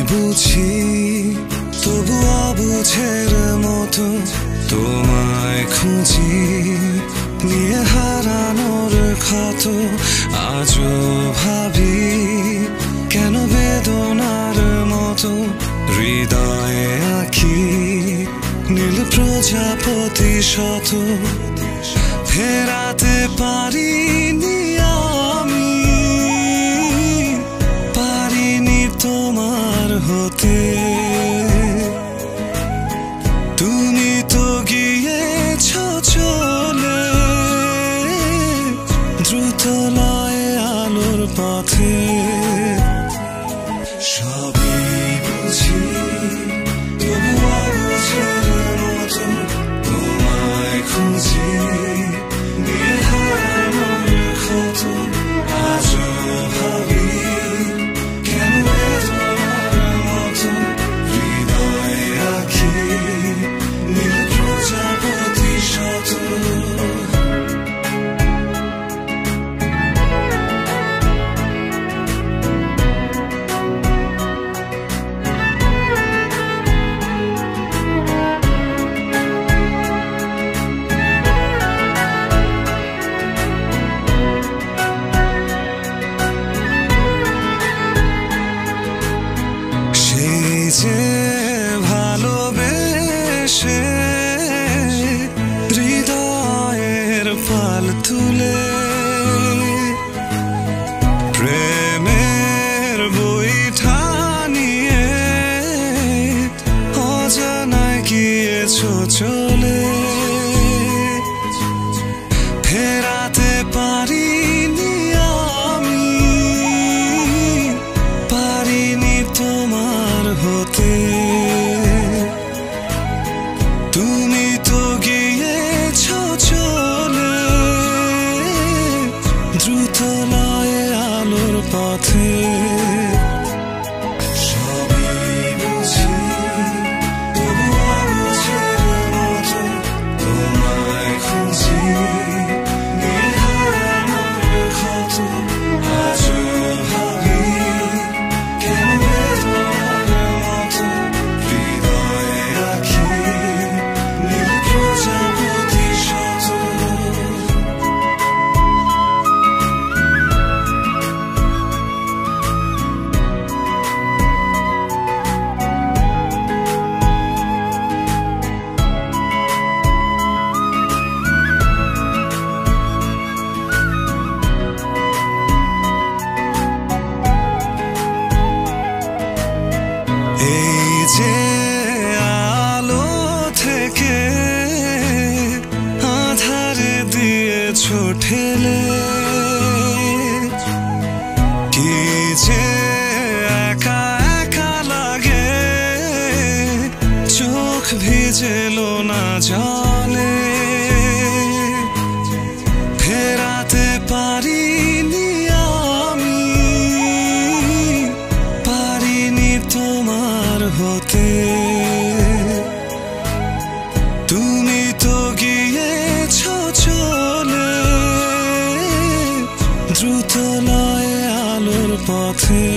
বুঝি তবু অবুঝের মতো তোমায় খুঁজি নিয়ে হারানোর ক্ষত আজও ভাবি কেন বেদনার মতো হৃদয়ে আঁকি নীল প্রজাপতি শত ফেরাতে পারিনি আমি পারিনি তোমার হতে তুমি তো গিয়েছ চলে দ্রুত লয়ে আলোর পথে সবই বুঝি তবু অবুঝের মতো তোমায় খুঁজি নিয়ে হারানোর ক্ষত আজও ভাবি কেন বেদনার মতো হৃদয়ে আঁকি নীল প্রজাপতি শত যে ভালোবেসে হৃদয়ের পাল তুলে প্রেমের বইটা নিয়ে অজানায় গিয়েছ চলে ফেরাতে পারিনি আমি পারিনি তোমার হতে তুমি তো গিয়েছ চলে দ্রুত লয়ে আলোর পথে সবই বুঝি তবু অবুঝের মতো তোমায় খুঁজি নিয়ে হারানোর ক্ষত আজও ভাবি কেন বেদনার মতো হৃদয়ে আঁকি নীল প্রজাপতি শত এই যে আলো থেকে আধারে দিয়েছ ঠেলে কি যে একা একা লাগে চোখ ভিজেলো না জলে ফেরাতে পারিনি আমি পারিনি তোমার হতে তুমি তো গিয়েছ চলে দ্রুত লয়ে আলোর পথে